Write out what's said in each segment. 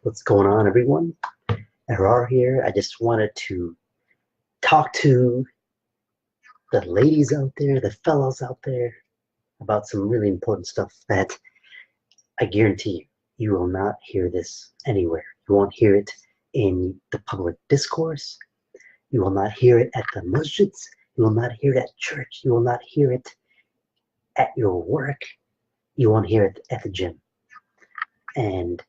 What's going on, everyone? Arar here. I just wanted to talk to the ladies out there, the fellows out there, about some really important stuff that I guarantee you will not hear this anywhere. You won't hear it in the public discourse. You will not hear it at the masjids. You will not hear it at church. You will not hear it at your work. You won't hear it at the gym. And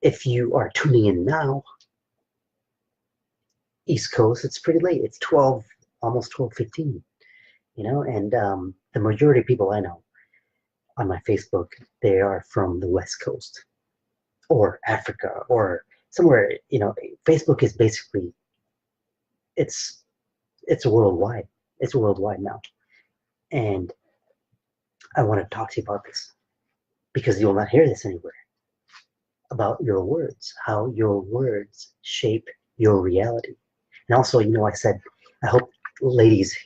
if you are tuning in now, East Coast, it's pretty late. It's 12, almost 12:15, and the majority of people I know on my Facebook, they are from the West Coast or Africa or somewhere. Facebook is basically, it's worldwide. It's worldwide now. And I want to talk to you about this because you will not hear this anywhere, about your words, how your words shape your reality. And also, I said, I hope ladies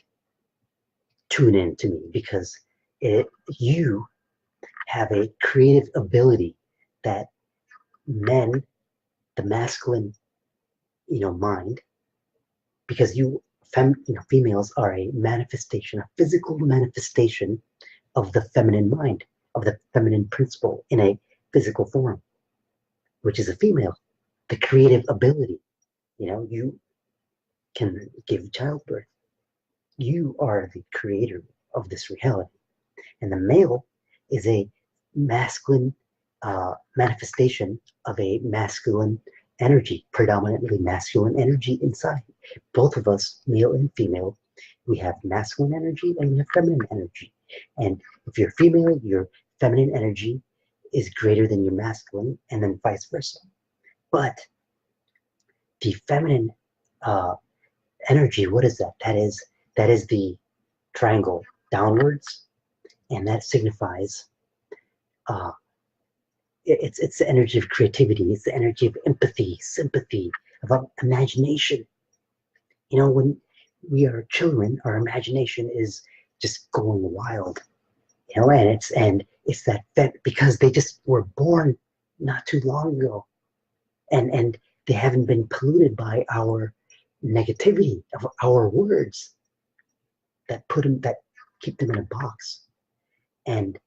tune in to me because you have a creative ability that men, the masculine, mind, because females are a manifestation, a physical manifestation of the feminine mind, of the feminine principle in a physical form, which is a female, the creative ability. You can give childbirth. You are the creator of this reality. And the male is a masculine manifestation of a masculine energy, predominantly masculine energy inside. Both of us, male and female, we have masculine energy and we have feminine energy. And if you're female, your feminine energy is greater than your masculine, and then vice versa. But the feminine energy, what is that? That is the triangle downwards, and that signifies it's the energy of creativity. It's the energy of empathy, sympathy, of imagination. When we are children, our imagination is just going wild. And it's that because they just were born not too long ago, and they haven't been polluted by our negativity of our words that keep them in a box. And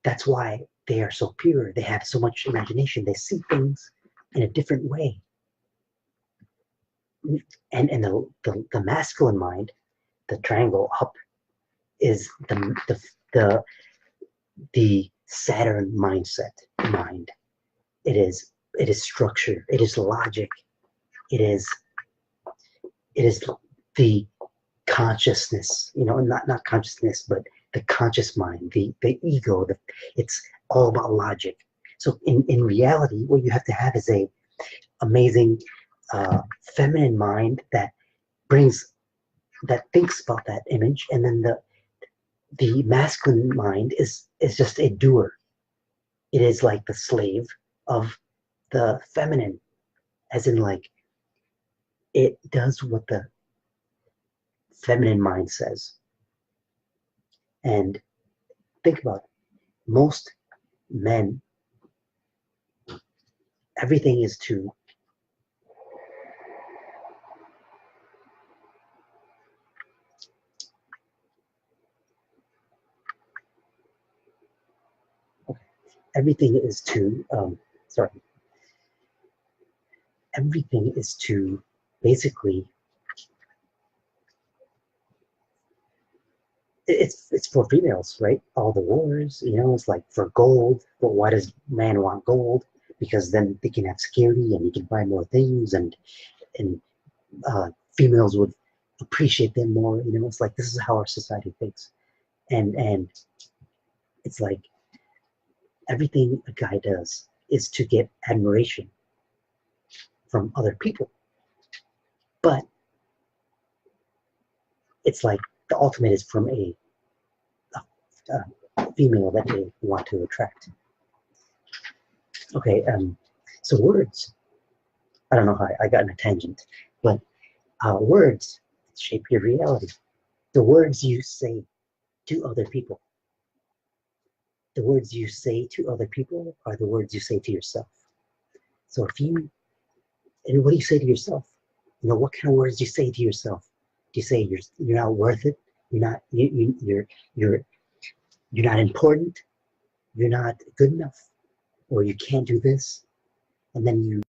that's why they are so pure. They have so much imagination. They see things in a different way. And the masculine mind, the triangle up, is the Saturn mindset mind. It is structure. It is logic. It is the consciousness. Not consciousness, but the conscious mind, the ego. It's all about logic. So in reality, what you have to have is a amazing feminine mind that thinks about that image, and then the masculine mind is just a doer. It is like the slave of the feminine, as in like it does what the feminine mind says. And think about it. Most men, everything is to everything is to everything is to basically it's for females, right? All the wars, it's like for gold. But why does man want gold? Because then they can have security and he can buy more things, and females would appreciate them more. It's like this is how our society thinks, and it's like everything a guy does is to get admiration from other people. But it's like the ultimate is from a female that they want to attract. Okay, so words. I don't know how I got in a tangent, but words shape your reality. The words you say to other people. The words you say to other people are the words you say to yourself. So if you, and what do you say to yourself? You know, what kind of words do you say to yourself? Do you say you're not worth it? You're you're not important? You're not good enough? Or you can't do this? And then you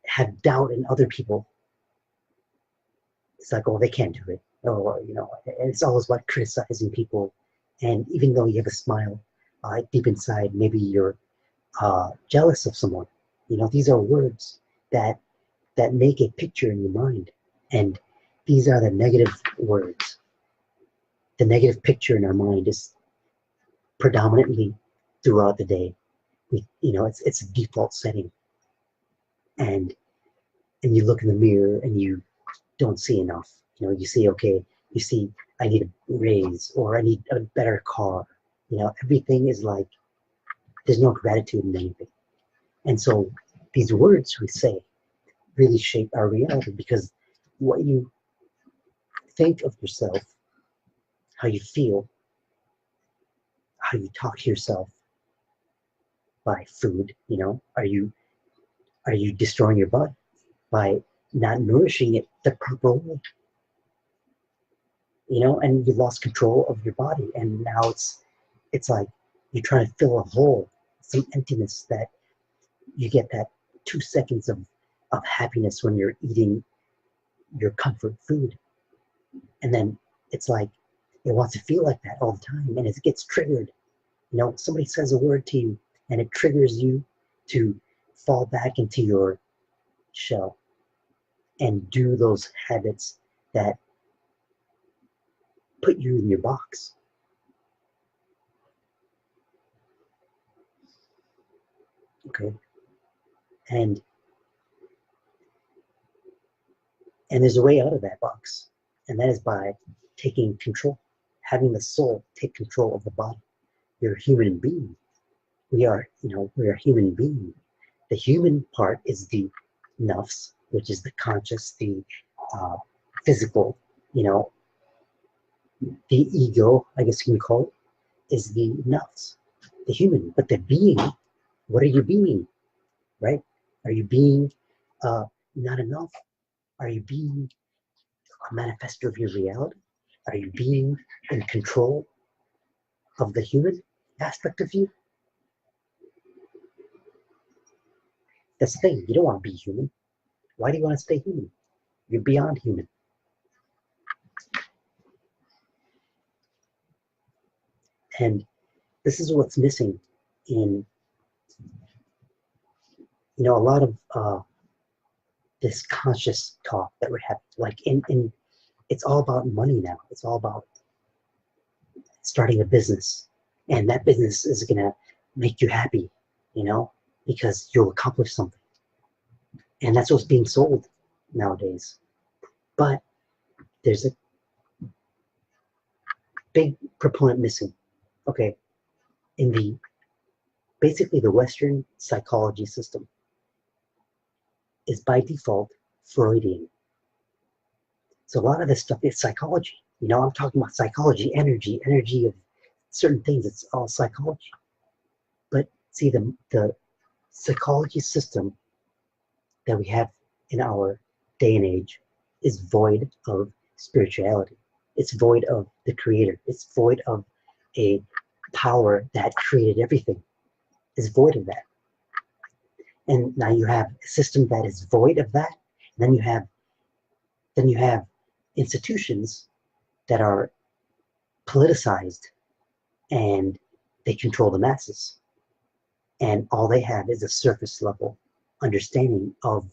have doubt in other people. It's like, oh, they can't do it. Or, you know, and it's always about criticizing people. And even though you have a smile, deep inside, maybe you're jealous of someone. You know, these are words that make a picture in your mind. And these are the negative words. The negative picture in our mind is predominantly throughout the day. You know, it's a default setting. And you look in the mirror and you don't see enough. You know, you see, okay, you see, I need a raise or I need a better car. You know, everything is like, there's no gratitude in anything. And so these words we say really shape our reality, because what you think of yourself, how you feel, how you talk to yourself by food, you know, are you destroying your body by not nourishing it the proper way? You know, and you lost control of your body, and now it's like you're trying to fill a hole, some emptiness, that you get that 2 seconds of happiness when you're eating your comfort food, and then it's like it wants to feel like that all the time, and it gets triggered. You know, somebody says a word to you and it triggers you to fall back into your shell and do those habits that put you in your box. Okay. And there's a way out of that box, and that is by taking control, having the soul take control of the body. You're a human being. We are, you know, we're a human being. The human part is the nafs, which is the conscious, the physical, you know, the ego, I guess you can call it, is the nafs, the human. But the being, what are you being, right? Are you being not enough? Are you being a manifesto of your reality? Are you being in control of the human aspect of you? That's the thing. You don't want to be human. Why do you want to stay human? You're beyond human. And this is what's missing in, you know, a lot of this conscious talk that we're having. Like in it's all about money now. It's all about starting a business, and that business is gonna make you happy, you know, because you'll accomplish something. And that's what's being sold nowadays. But there's a big proponent missing. Okay, in the basically the Western psychology system is by default Freudian. So a lot of this stuff is psychology. You know, I'm talking about psychology, energy of certain things. It's all psychology. But see, the psychology system that we have in our day and age is void of spirituality. It's void of the creator. It's void of a power that created everything. It's void of that. And now you have a system that is void of that. And then you have institutions that are politicized, and they control the masses. And all they have is a surface level understanding of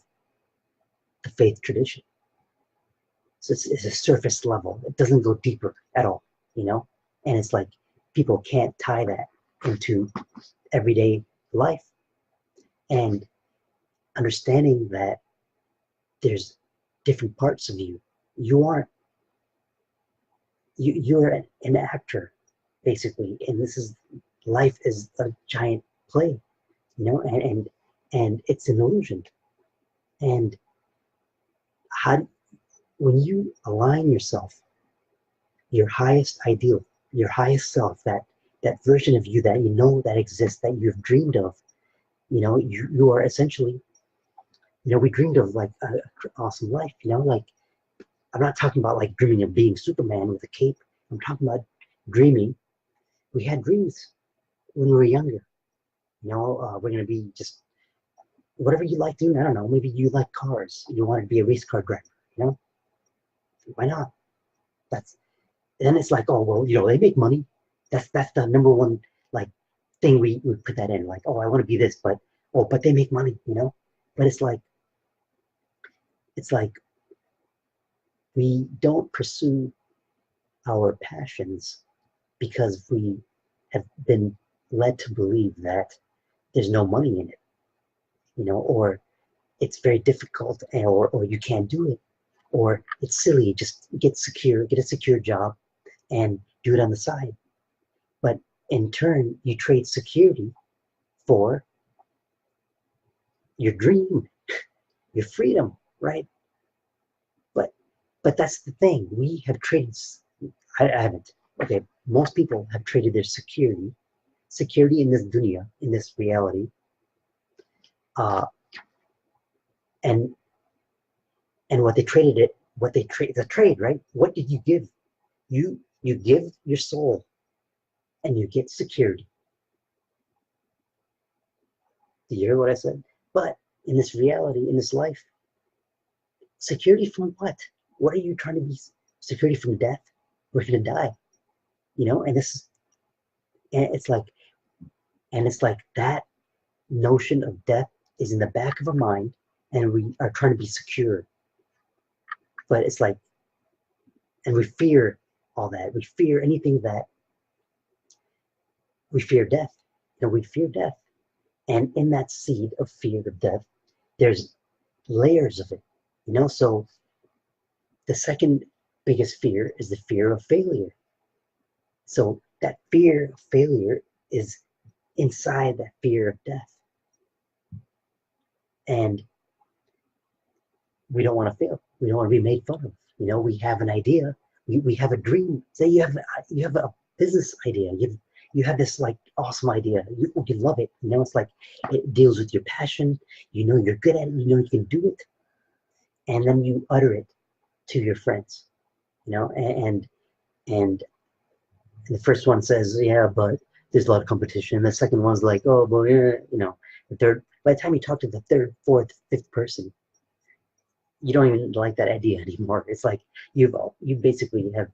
the faith tradition. So it's a surface level. It doesn't go deeper at all, you know? And it's like people can't tie that into everyday life. And understanding that there's different parts of you. You're an actor, basically, and this is life is a giant play, you know, and it's an illusion. And how when you align yourself, your highest ideal, your highest self, that version of you that you know that exists, that you've dreamed of, You are essentially, we dreamed of like an awesome life, like I'm not talking about like dreaming of being Superman with a cape. I'm talking about dreaming. We had dreams when we were younger. We're gonna be just whatever you like doing. I don't know. Maybe you like cars. You want to be a race car driver. You know, why not? That's Then it's like, oh well, they make money. That's the number one like thing we put that in. Like, oh, I want to be this, but they make money. But it's like we don't pursue our passions because we have been led to believe that there's no money in it, or it's very difficult, or you can't do it, or it's silly, just get a secure job and do it on the side. But in turn, you trade security for your dream, your freedom, right? But but that's the thing. We have traded. I haven't. Okay, most people have traded their security in this dunya, in this reality, uh, and what they traded it. What they trade, the trade, right? What did you give? You give your soul, and you get security. Do you hear what I said? But in this reality, in this life, security from what? What are you trying to be? Security from death? We're gonna die, And and it's like, that notion of death is in the back of our mind, and we are trying to be secure. But it's like, and we fear all that. We fear anything that we fear death. We fear death, and in that seed of fear of death, there's layers of it. So the second biggest fear is the fear of failure. So that fear of failure is inside that fear of death. And we don't want to fail. We don't want to be made fun of. We have an idea. We have a dream. Say you have a business idea. You have this like awesome idea. You love it. It's like it deals with your passion. You're good at it. You can do it. And then you utter it to your friends. And the first one says, yeah, but there's a lot of competition. The second one's like, oh, well, yeah. The third, by the time you talk to the third, fourth, fifth person, you don't even like that idea anymore. It's like you basically have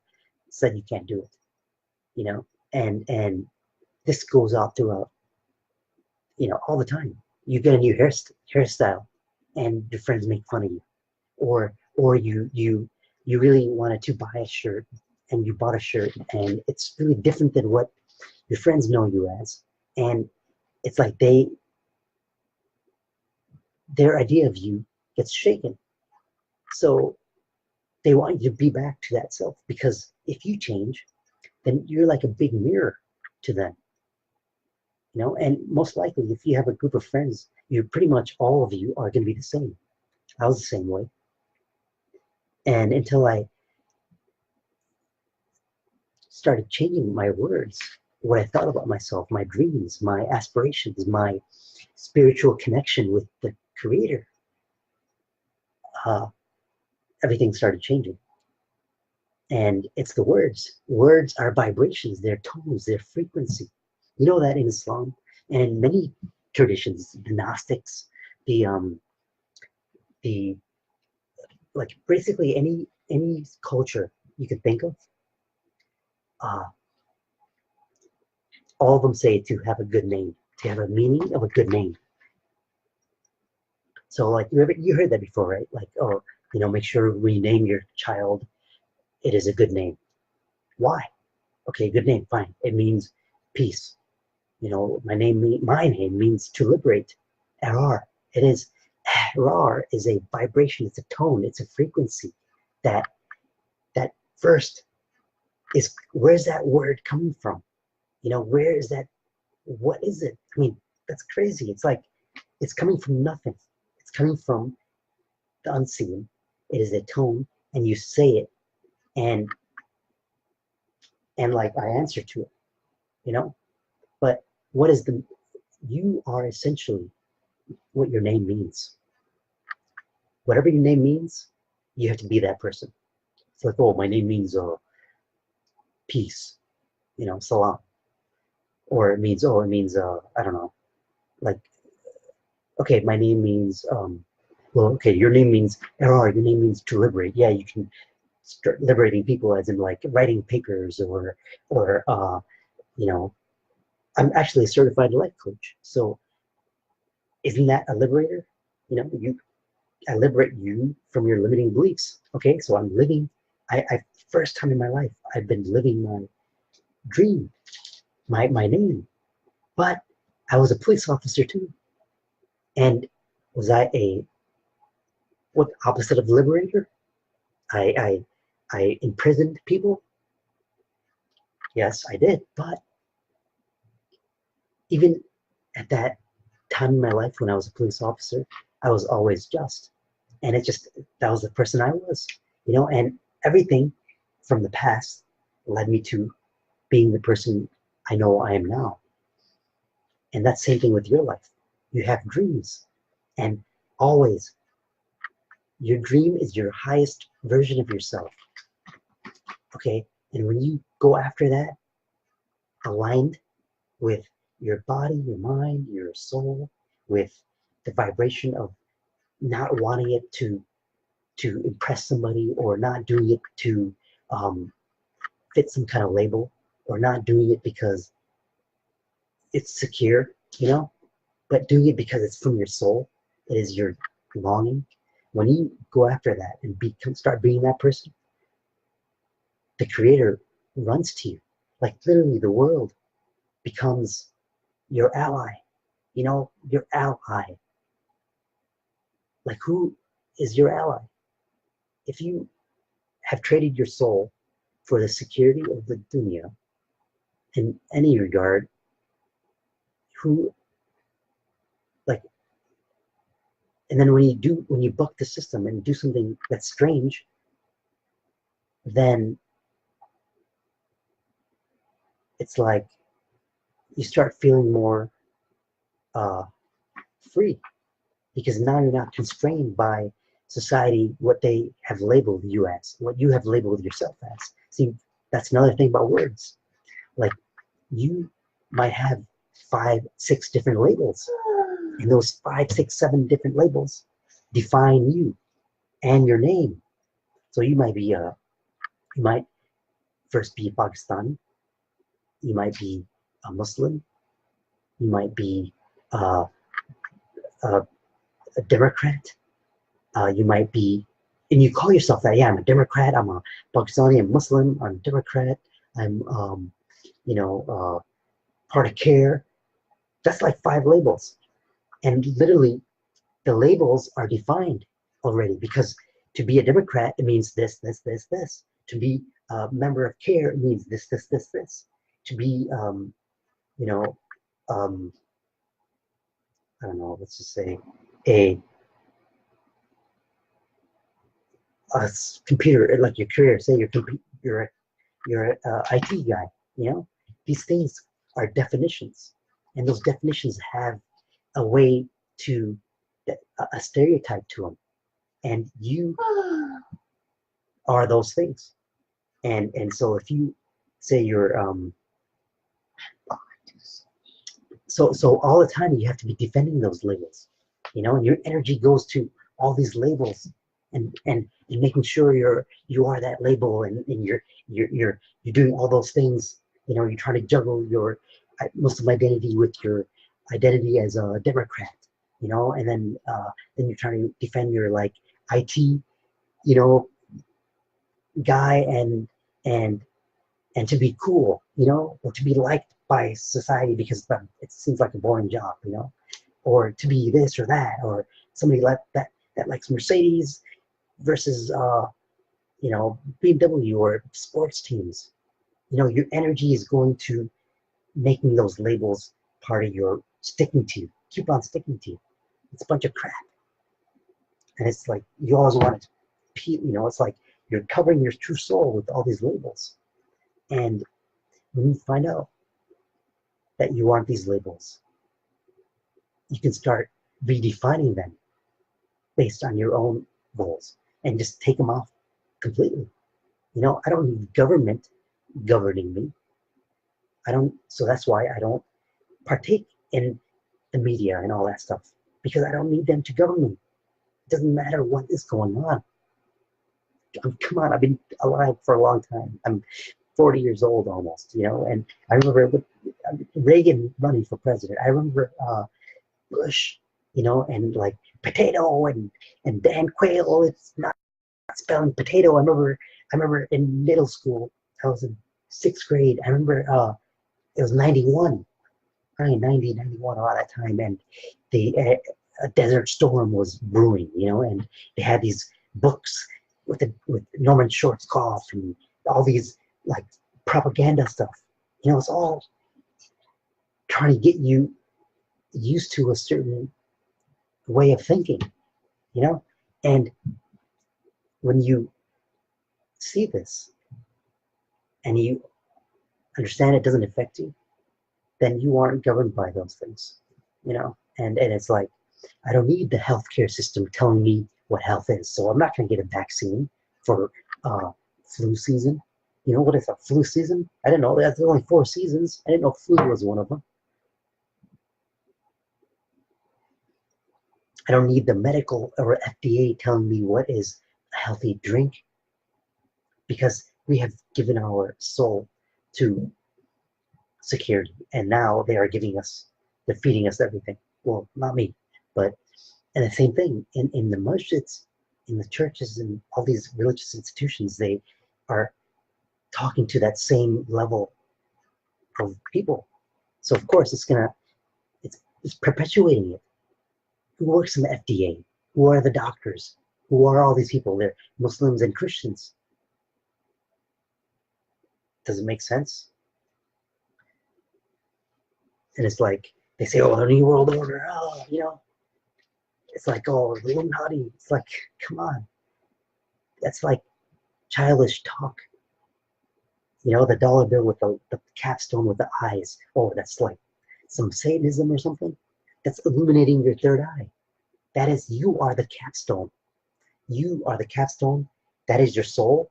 said you can't do it, and this goes off throughout, all the time. You get a new hairstyle, and your friends make fun of you, or you really wanted to buy a shirt, and you bought a shirt, and it's really different than what your friends know you as, and it's like their idea of you gets shaken. So they want you to be back to that self, because if you change, then you're like a big mirror to them. And most likely, if you have a group of friends, you pretty much all of you are going to be the same. I was the same way. And until I started changing my words, what I thought about myself, my dreams, my aspirations, my spiritual connection with the Creator, uh, everything started changing. And it's the words. Words are vibrations, they're tones, they're frequency. You know that in Islam and in many traditions, the Gnostics, the like basically any culture you can think of, uh, all of them say to have a good name, to have a meaning of a good name. So like you heard that before, right? Like, oh, make sure when you name your child, it is a good name. Why? Okay, good name, fine. It means peace. My name means to liberate. Rar. It is Rar is a vibration, it's a tone, it's a frequency. That first is, where's that word coming from? Where is that? What is it? I mean, that's crazy. It's like it's coming from nothing. It's coming from the unseen. It is a tone, and you say it, and like I answer to it. But what is you are essentially what your name means. Whatever your name means, you have to be that person. It's like, oh, my name means peace, salam. Or it means, I don't know, like, okay, my name means, well, okay, your name means error, your name means to liberate. Yeah, you can start liberating people as in like writing papers or I'm actually a certified life coach. So isn't that a liberator? I liberate you from your limiting beliefs. Okay, so I'm living, I first time in my life, I've been living my dream, my name. But I was a police officer too. And was I what opposite of liberator? I I imprisoned people. Yes, I did. But even at that time in my life when I was a police officer, I was always just. And it just, that was the person I was, and everything from the past led me to being the person I know I am now. And that's the same thing with your life. You have dreams. And always, your dream is your highest version of yourself. Okay? And when you go after that, aligned with your body, your mind, your soul, with the vibration of not wanting it to impress somebody, or not doing it to fit some kind of label, or not doing it because it's secure, but doing it because it's from your soul. It is your longing. When you go after that and start being that person, the creator runs to you. Like literally the world becomes your ally, your ally. Like who is your ally? If you have traded your soul for the security of the dunya in any regard, who, like, and then when you buck the system and do something that's strange, then it's like you start feeling more uh, free, because now you're not constrained by society, what they have labeled you as, what you have labeled yourself as. See, that's another thing about words. Like, you might have 5, 6 different labels, and those 5, 6, 7 different labels define you and your name. So you might first be Pakistani, you might be a Muslim, you might be uh, a, a Democrat, you might be, and you call yourself that. Yeah, I'm a Democrat, I'm a Pakistani, I'm Muslim, I'm a Democrat, I'm part of CARE. That's like 5 labels, and literally the labels are defined already, because to be a Democrat, it means this, this, this, this. To be a member of CARE, it means this, this, this, this. To be, you know, um, I don't know, let's just say a, a computer, like your career, say you're an IT guy, these things are definitions, and those definitions have a way to, a stereotype to them, and you are those things. And so if you say you're so all the time you have to be defending those labels, and your energy goes to all these labels, and making sure you are that label, and you're doing all those things. You're trying to juggle your Muslim identity with your identity as a Democrat, and then you're trying to defend your like IT, guy, and and to be cool, or to be liked by society because it seems like a boring job, or to be this or that, or somebody like that likes Mercedes versus BMW or sports teams. Your energy is going to making those labels part of your sticking to. Keep on sticking to. It's a bunch of crap, and it's like you always want to, it's like you're covering your true soul with all these labels, and when you find out that you want these labels, you can start redefining them based on your own goals and just take them off completely. I don't need government governing me. So that's why I don't partake in the media and all that stuff, because I don't need them to govern me. It doesn't matter what is going on. Come on, I've been alive for a long time. I'm 40 years old almost, and I remember Reagan running for president. I remember Bush, and like potato and Dan Quayle. It's not spelling potato. I remember in middle school, I was in 6th grade. I remember it was 91, probably 90, 91 around that time, and the a desert storm was brewing, and they had these books with Norman Schwarzkopf and all these like propaganda stuff. It's all trying to get you used to a certain way of thinking, and when you see this and you understand it doesn't affect you, then you aren't governed by those things, and it's like, I don't need the healthcare system telling me what health is, so I'm not going to get a vaccine for flu season. What is a flu season? I didn't know there's only 4 seasons. I didn't know flu was one of them. I don't need the medical or FDA telling me what is a healthy drink, because we have given our soul to security, and now they're feeding us everything. Well, not me, but and the same thing in the masjids, in the churches, and all these religious institutions, they are talking to that same level of people. So of course it's perpetuating it. Who works in the FDA? Who are the doctors? Who are all these people? They're Muslims and Christians. Does it make sense? And it's like they say, oh, the New World Order, it's like, oh, the Illuminati. It's like, come on. That's like childish talk. The dollar bill with the capstone with the eyes. Oh, that's like some Satanism or something. That's illuminating your third eye. That is, you are the capstone. You are the capstone. That is your soul.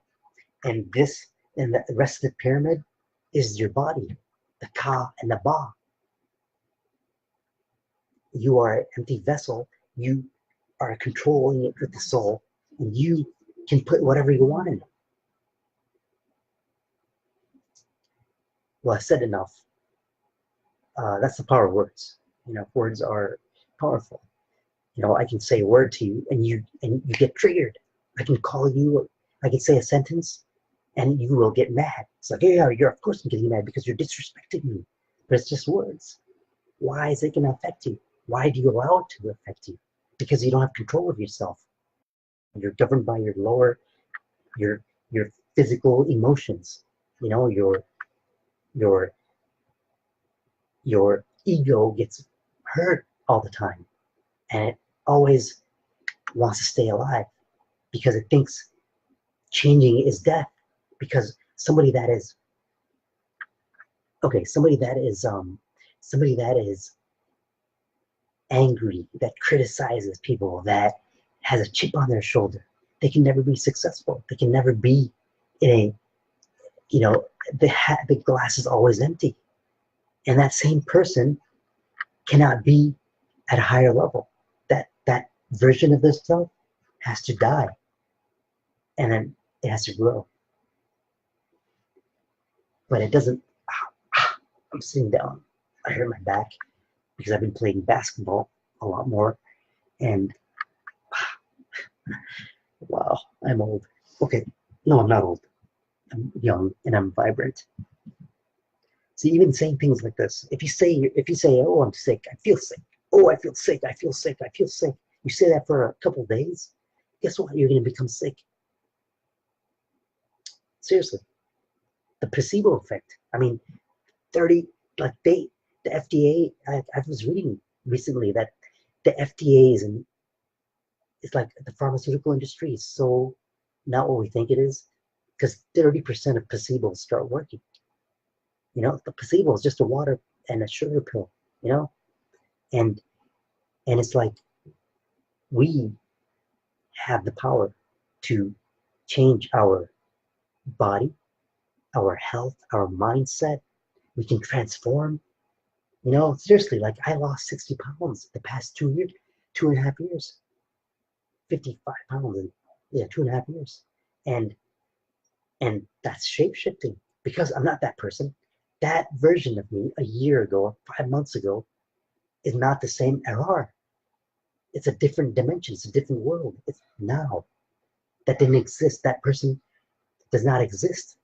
And the rest of the pyramid is your body, the Ka and the Ba. You are an empty vessel. You are controlling it with the soul, and you can put whatever you want in it. Well, I said enough. That's the power of words. Words are powerful. I can say a word to you, and you get triggered. I can call you. I can say a sentence, and you will get mad. It's like, yeah, you're of course I'm getting mad because you're disrespecting me. But it's just words. Why is it going to affect you? Why do you allow it to affect you? Because you don't have control of yourself. You're governed by your physical emotions. Your ego gets hurt all the time, and it always wants to stay alive because it thinks changing is death. Because somebody that is angry, that criticizes people, that has a chip on their shoulder, they can never be successful. They can never be in a, the glass is always empty. And that same person cannot be at a higher level. That version of themselves has to die. And then it has to grow. But it doesn't, I'm sitting down. I hurt my back because I've been playing basketball a lot more. And wow, I'm old. Okay, no, I'm not old. I'm young and I'm vibrant. See, even saying things like this, if you say, oh, I'm sick, I feel sick. Oh, I feel sick, I feel sick, I feel sick. You say that for a couple of days, guess what? You're going to become sick. Seriously. The placebo effect. I mean, the FDA, I was reading recently that the FDA it's like the pharmaceutical industry is so not what we think it is, because 30% of placebos start working. The placebo is just a water and a sugar pill, and And it's like we have the power to change our body, our health, our mindset. We can transform. You know, seriously, like I lost 60 pounds the past 2 years, 2.5 years, 55 pounds in, yeah, 2.5 years. And and that's shape shifting because I'm not that person. That version of me a year ago, 5 months ago, is not the same error. It's a different dimension, it's a different world. It's now. That didn't exist. That person does not exist.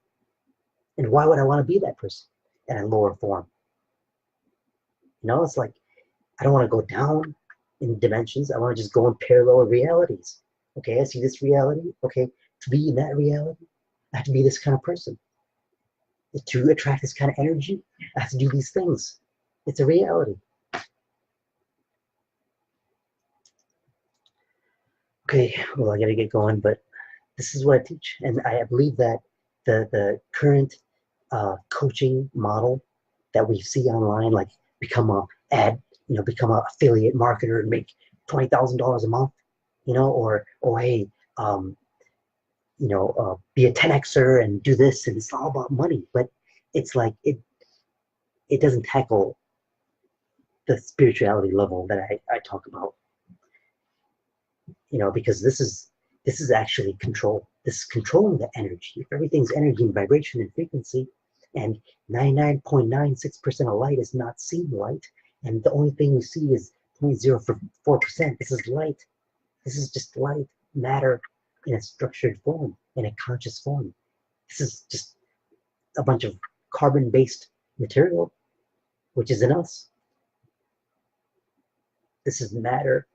And why would I want to be that person in a lower form? You know, it's like I don't want to go down in dimensions. I want to just go in parallel realities. Okay, I see this reality. Okay, to be in that reality, I have to be this kind of person. To attract this kind of energy, I have to do these things. It's a reality. Okay, well, I gotta get going, but this is what I teach. And I believe that the current coaching model that we see online, like become a ad, become an affiliate marketer and make $20,000 a month, or hey, um, be a 10xer and do this, and it's all about money. But it's like it doesn't tackle the spirituality level that I talk about, because this is actually control. This is controlling the energy. If everything's energy and vibration and frequency, and 99.96% of light is not seen light, and the only thing we see is 0.04%. This is light. This is just light, matter in a structured form, in a conscious form. This is just a bunch of carbon-based material, which is in us. This is matter,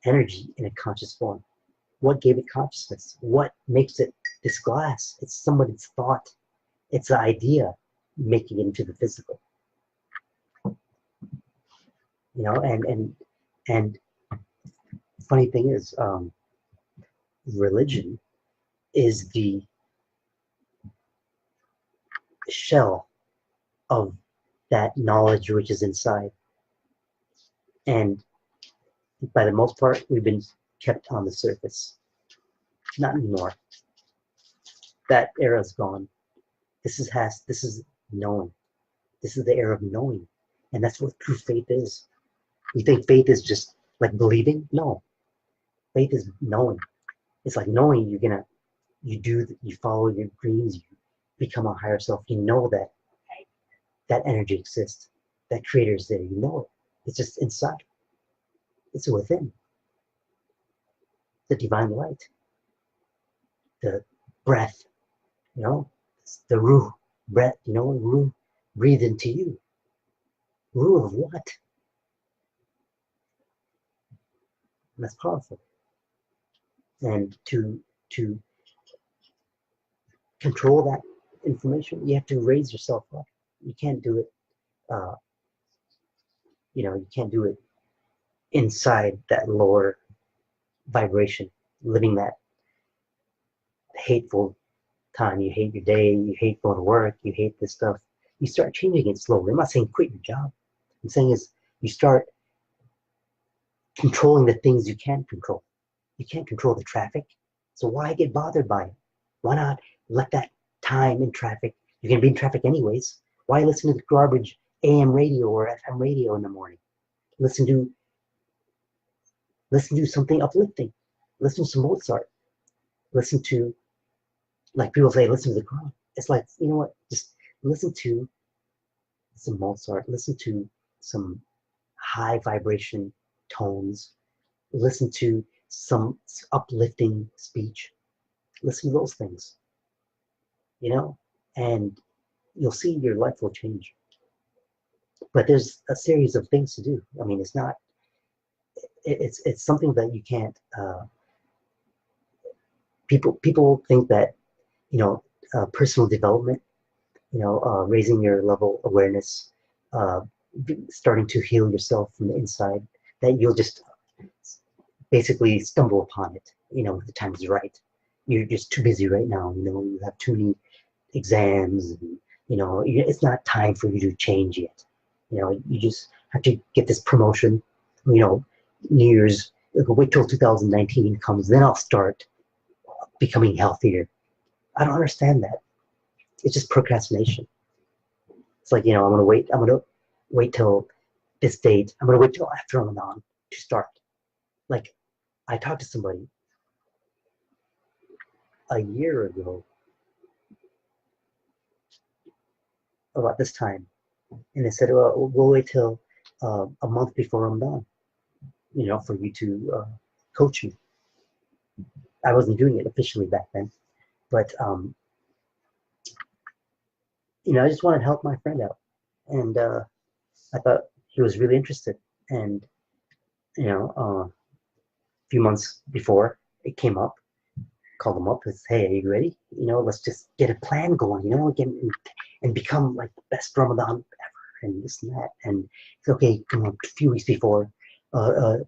energy in a conscious form. What gave it consciousness? What makes it this glass? It's somebody's thought. It's an idea making it into the physical. And funny thing is, religion is the shell of that knowledge which is inside. And by the most part, we've been kept on the surface. Not anymore. That era's gone. This is knowing. This is the era of knowing. And that's what true faith is. You think faith is just like believing? No. Faith is knowing. It's like knowing you follow your dreams, you become a higher self. You know that energy exists. That creator is there. You know it. It's just inside. It's within. The divine light. The breath, the ruh breath, ruh breathe into you. Ruh of what? And that's powerful. And to control that information, you have to raise yourself up. You can't do it. You can't do it inside that lower vibration, living that hateful time. You hate your day. You hate going to work. You hate this stuff. You start changing it slowly. I'm not saying quit your job. I'm saying is you start controlling the things you can't control. You can't control the traffic. So why get bothered by it? Why not let that time in traffic? You're going to be in traffic anyways. Why listen to the garbage AM radio or FM radio in the morning? Listen to something uplifting. Listen to some Mozart. Listen to, like people say, listen to the crowd. It's like, you know what? Just listen to some Mozart. Listen to some high vibration tones. Listen to some uplifting speech. Listen to those things, and you'll see your life will change. But there's a series of things to do. I mean, it's something that you can't, people think that, personal development, raising your level of awareness, starting to heal yourself from the inside, that you'll just basically stumble upon it, if the time is right. You're just too busy right now, you have too many exams, and, it's not time for you to change yet. You just have to get this promotion, you know, New Year's, wait till 2019 comes, then I'll start becoming healthier. I don't understand that. It's just procrastination. It's like, I'm going to wait till this date. I'm going to wait till after Ramadan to start. Like, I talked to somebody a year ago about this time, and they said, well, we'll wait till a month before Ramadan, for you to coach me. I wasn't doing it officially back then, but I just wanted to help my friend out, and I thought he was really interested. And a few months before it came up, called him up and said, "Hey, are you ready? Let's just get a plan going. Again, and become like the best Ramadan ever, and this and that." And it's okay. A few weeks before, a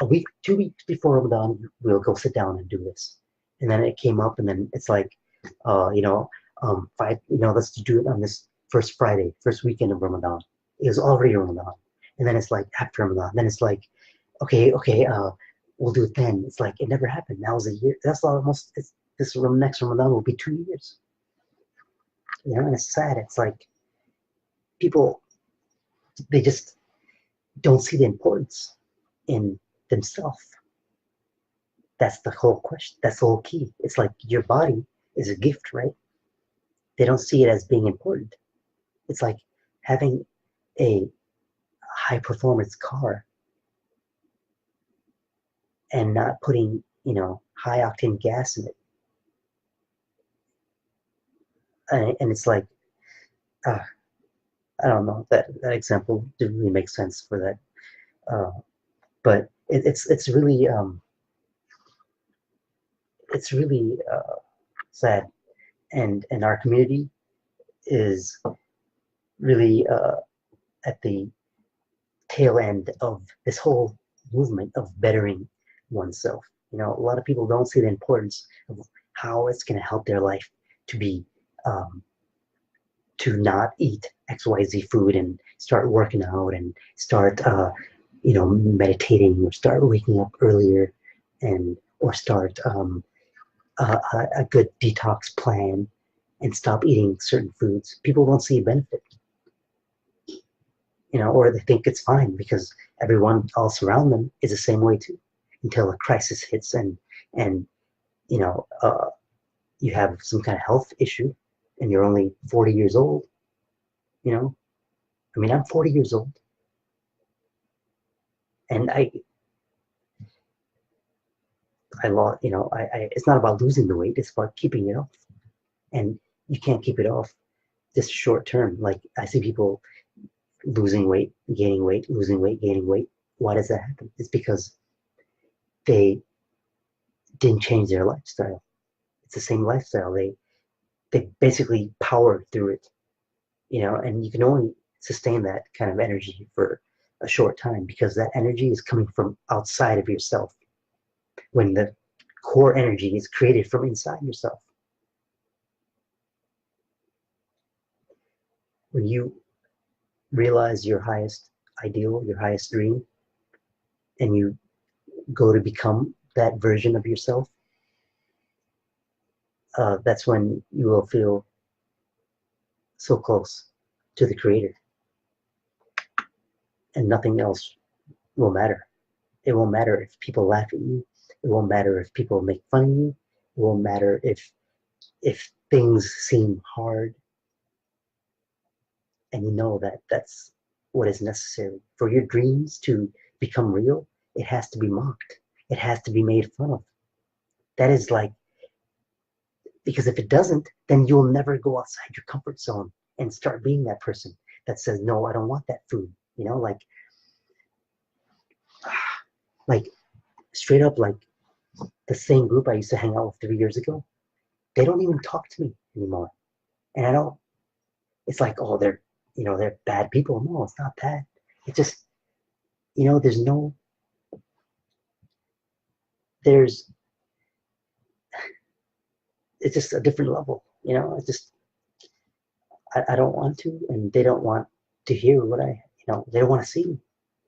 week, 2 weeks before Ramadan, we'll go sit down and do this. And then it came up, and then it's like, let's do it on this first Friday, first weekend of Ramadan. It was already Ramadan, and then it's like after Ramadan. Then it's like, okay, we'll do it then. It's like it never happened. That was a year. That's almost this next Ramadan will be 2 years. And it's sad. It's like people, they just don't see the importance in themselves. That's the whole question. That's the whole key. It's like your body is a gift, right? They don't see it as being important. It's like having a high performance car and not putting, high octane gas in it. And it's like, I don't know, that example didn't really make sense for that. But it's really sad. And our community is really at the tail end of this whole movement of bettering oneself. A lot of people don't see the importance of how it's going to help their life to be to not eat XYZ food and start working out and start meditating, or start waking up earlier, or start a good detox plan and stop eating certain foods. People don't see a benefit, or they think it's fine because everyone else around them is the same way too, until a crisis hits and you have some kind of health issue and you're only 40 years old. I'm 40 years old, and I lost, it's not about losing the weight, it's about keeping it off. And you can't keep it off just short term. Like, I see people losing weight, gaining weight, losing weight, gaining weight. Why does that happen? It's because they didn't change their lifestyle. It's the same lifestyle. They basically powered through it, and you can only sustain that kind of energy for a short time because that energy is coming from outside of yourself, when the core energy is created from inside yourself. When you realize your highest ideal, your highest dream, and you go to become that version of yourself, that's when you will feel so close to the Creator, and nothing else will matter. It won't matter if people laugh at you. It won't matter if people make fun of you. It won't matter if things seem hard, and you know that that's what is necessary for your dreams to become real. It has to be mocked. It has to be made fun of. That is like, because if it doesn't, then you'll never go outside your comfort zone and start being that person that says, no, I don't want that food. Like straight up, like the same group I used to hang out with 3 years ago, they don't even talk to me anymore. And I don't, it's like, oh, they're bad people. No, it's not that. It's just, there's no, there's, it's just a different level. It's just, I don't want to, and they don't want to hear what they don't want to see me,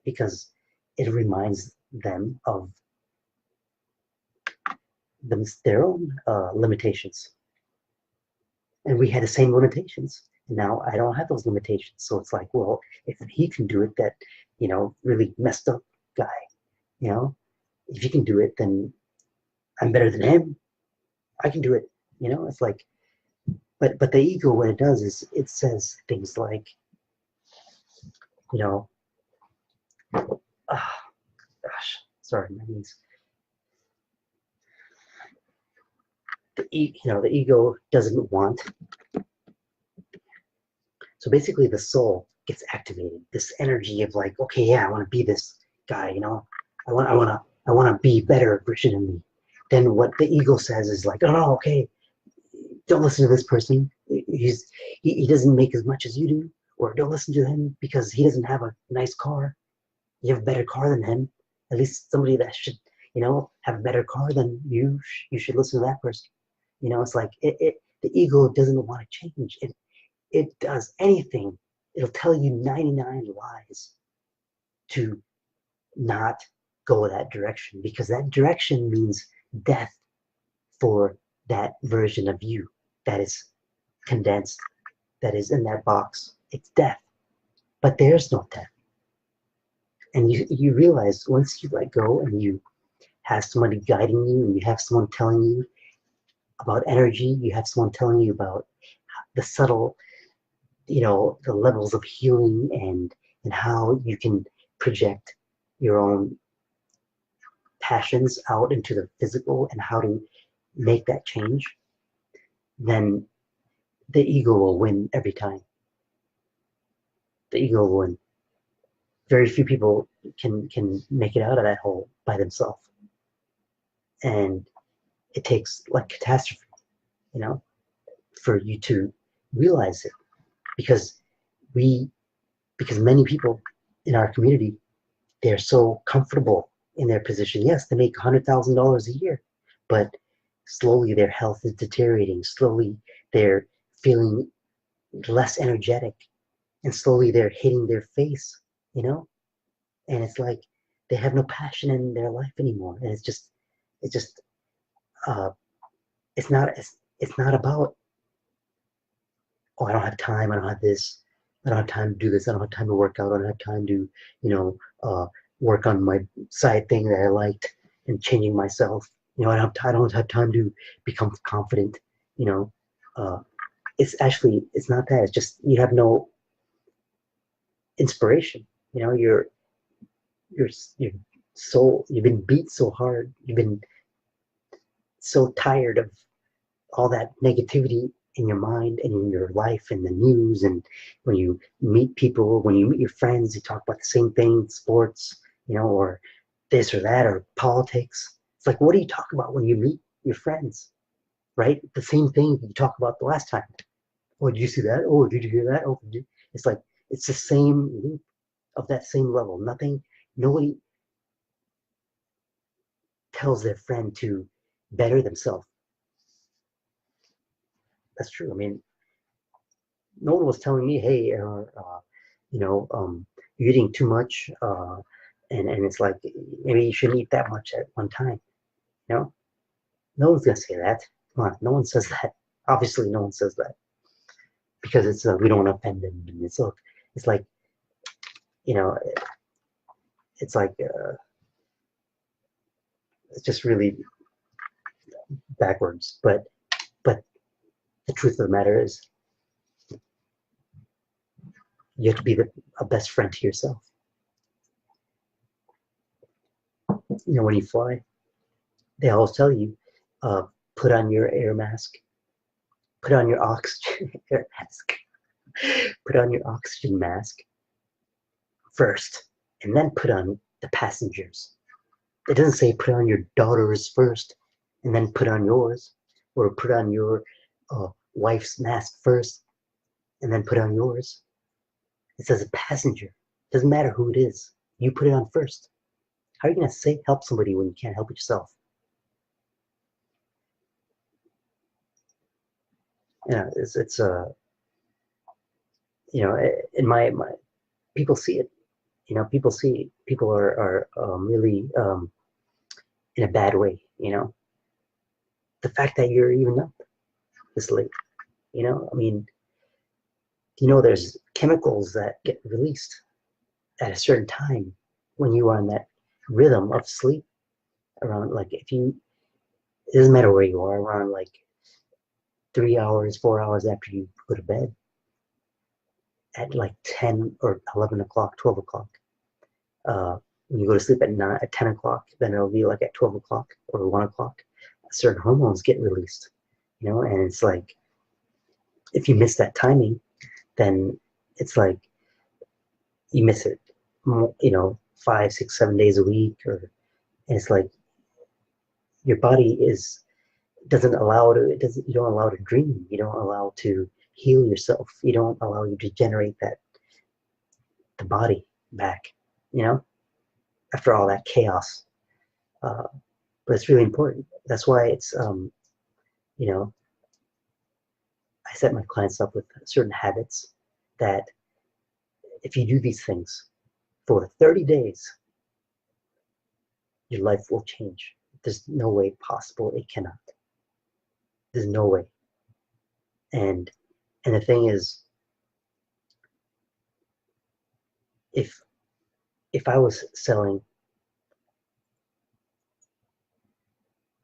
because it reminds them of their own limitations. And we had the same limitations. And now I don't have those limitations. So it's like, well, if he can do it, that, really messed up guy, you know, if he can do it, then I'm better than him. I can do it. It's like, but the ego, what it does is it says things like, you know, ah, gosh, sorry, my knees. The ego doesn't want. So basically, the soul gets activated. This energy of like, okay, yeah, I want to be this guy. I want to be better version of me. Then what the ego says is like, oh, no, okay, don't listen to this person. He doesn't make as much as you do, or don't listen to him because he doesn't have a nice car. You have a better car than him. At least somebody that should, have a better car than you. You should listen to that person. It's like the ego doesn't want to change. It does anything. It'll tell you 99 lies to not go that direction, because that direction means death for that version of you that is condensed, that is in that box. It's death. But there's no death. And you realize once you let go and you have somebody guiding you, and you have someone telling you about energy, you have someone telling you about the subtle, the levels of healing, and how you can project your own passions out into the physical and how to make that change, then the ego will win every time. The ego will win. Very few people can make it out of that hole by themselves. And it takes like catastrophe, for you to realize it. Because many people in our community, they're so comfortable in their position. Yes, they make $100,000 a year, but slowly their health is deteriorating. Slowly they're feeling less energetic, and slowly they're hitting their face, and it's like they have no passion in their life anymore. And it's just, uh, it's not about, oh, I don't have time, I don't have this, I don't have time to do this, I don't have time to work out, I don't have time to, work on my side thing that I liked and changing myself. I don't have time to become confident. You know, uh, it's not that. It's just you have no inspiration. Your soul, you've been beat so hard, you've been so tired of all that negativity in your mind and in your life and the news, and when you meet people, when you meet your friends, you talk about the same thing, sports, or this or that, or politics. It's like, what do you talk about when you meet your friends, right? The same thing you talk about the last time. Oh, did you see that? Oh, did you hear that? Oh, it's like, it's the same loop of that same level. Nobody tells their friend to better themselves. That's true. I mean, no one was telling me, hey, you're eating too much, and it's like maybe you shouldn't eat that much at one time. You know, no one's gonna say that. Come on, no one says that. Obviously, no one says that because it's we don't want to offend them. And it's like, you know, it's like it's just really backwards. But the truth of the matter is, you have to be a best friend to yourself. When you fly, they always tell you, uh, put on your air mask, put on your oxygen air mask, put on your oxygen mask first, and then put on the passengers. It doesn't say put on your daughter's first, and then put on yours, or put on your wife's mask first, and then put on yours. It says a passenger. Doesn't matter who it is. You put it on first. How are you going to help somebody when you can't help yourself? It's in my people see it, You know, people are really in a bad way. You know, the fact that you're even up this late. You know, I mean, you know, there's chemicals that get released at a certain time when you are in that rhythm of sleep. Around like if you, it doesn't matter where you are, around like 3 hours, 4 hours after you go to bed, at like 10 or 11 o'clock, 12 o'clock. When you go to sleep at 10 o'clock, then it'll be like at 12 o'clock or 1 o'clock. Certain hormones get released, you know, and it's like if you miss that timing, then it's like you miss it, you know, 5, 6, 7 days a week, or and it's like your body is doesn't allow to it doesn't you don't allow to dream, you don't allow to heal yourself, you don't allow you to generate that the body back, you know, after all that chaos. Uh, but it's really important. That's why it's you know, I set my clients up with certain habits that if you do these things for 30 days, your life will change. There's no way possible it cannot. There's no way. And the thing is, if I was selling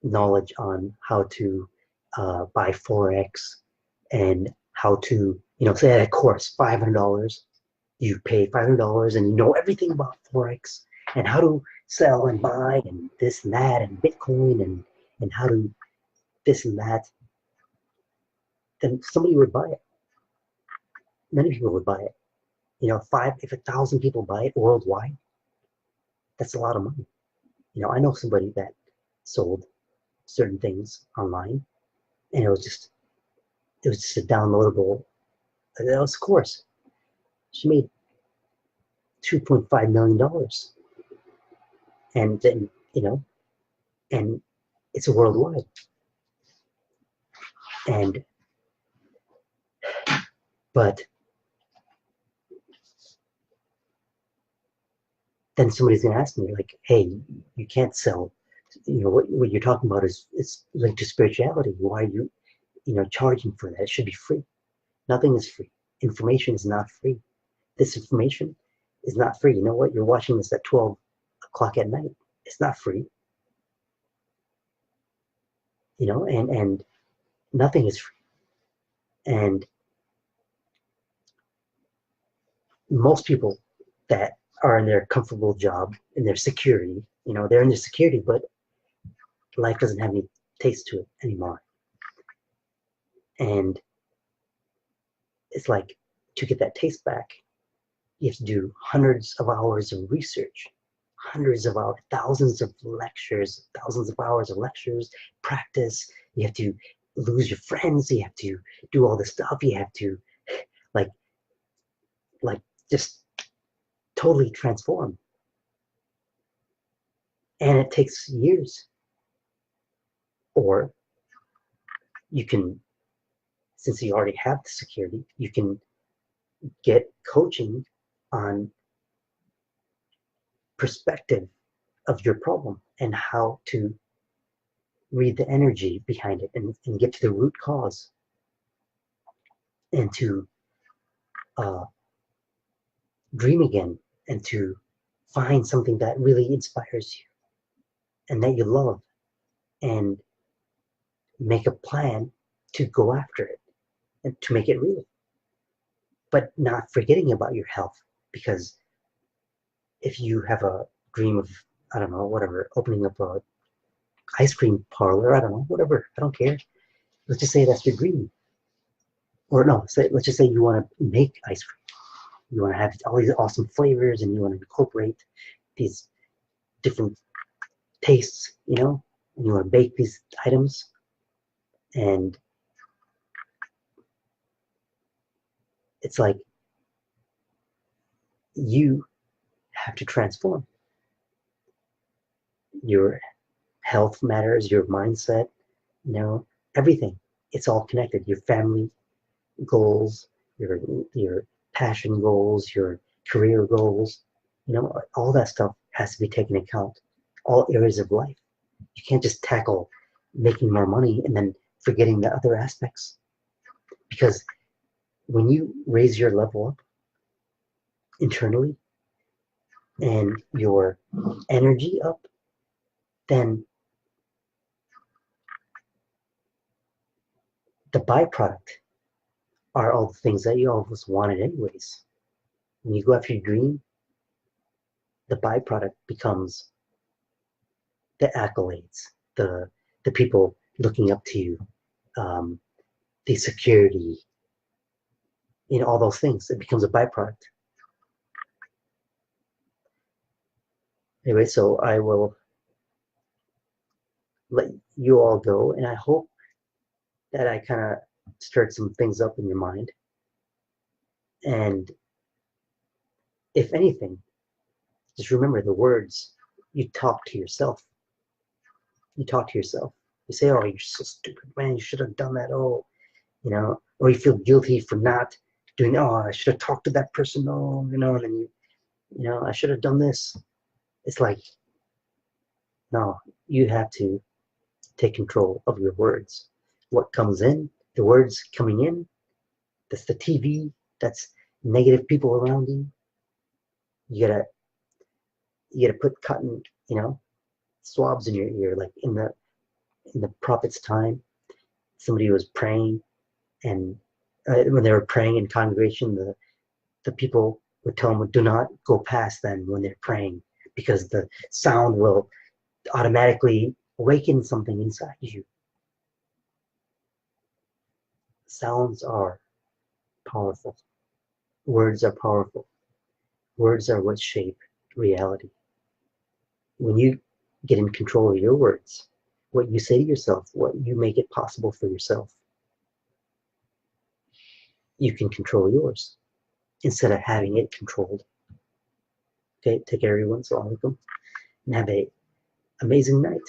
knowledge on how to buy forex and how to, you know, say at a course $500, you pay $500 and you know everything about forex and how to sell and buy and this and that and Bitcoin and how to this and that, then somebody would buy it. Many people would buy it. You know, if 1,000 people buy it worldwide, that's a lot of money. You know, I know somebody that sold certain things online, and it was just a downloadable. That was a course. She made $2.5 million, and then you know, and it's a worldwide. And but then somebody's gonna ask me like, "Hey, you can't sell. You know what you're talking about is linked to spirituality. Why are you charging for that? It should be free." Nothing is free. Information is not free. This information is not free. You know what? You're watching this at 12 o'clock at night. It's not free. You know, and nothing is free. And most people that are in their comfortable job, in their security, you know, they're in their security, but life doesn't have any taste to it anymore. And it's like to get that taste back, you have to do hundreds of hours of research, hundreds of hours, thousands of lectures, thousands of hours of lectures, practice. You have to lose your friends. You have to do all this stuff. You have to like, like just totally transform. And it takes years. Or you can, since you already have the security, you can get coaching on perspective of your problem and how to read the energy behind it and get to the root cause and to uh, dream again and to find something that really inspires you and that you love and make a plan to go after it and to make it real, but not forgetting about your health. Because if you have a dream of, I don't know, whatever, opening up a ice cream parlor, I don't know, whatever, I don't care. Let's just say that's your dream. Or no, let's just say you want to make ice cream. You want to have all these awesome flavors and you want to incorporate these different tastes, you know, and you want to bake these items. And it's like you have to transform. Your health matters, your mindset, you know, everything. It's all connected. Your family goals, your passion goals, your career goals, All that stuff has to be taken into account. All areas of life. You can't just tackle making more money and then forgetting the other aspects. Because when you raise your level up internally and your energy up, then the byproduct are all the things that you always wanted anyways. When you go after your dream, the byproduct becomes the accolades, the people looking up to you, um, the security, all those things. It becomes a byproduct. Anyway, so I will let you all go, and I hope that I kind of stirred some things up in your mind. And if anything, just remember the words you talk to yourself. You talk to yourself. You say, "Oh, you're so stupid, man. You should have done that. Oh, or you feel guilty for not doing. Oh, I should have talked to that person. Oh, and then I should have done this." It's like, no, you have to take control of your words. What comes in, the words coming in, that's the TV, that's negative people around you. You gotta put cotton, swabs in your ear, like in the prophet's time. Somebody was praying, and when they were praying in congregation, the people would tell them, do not go past them when they're praying, because the sound will automatically awaken something inside you. Sounds are powerful. Words are powerful. Words are what shape reality. When you get in control of your words, what you say to yourself, what you make it possible for yourself, you can control yours instead of having it controlled. Okay, take care everyone. Assalamu alaikum, and have a amazing night.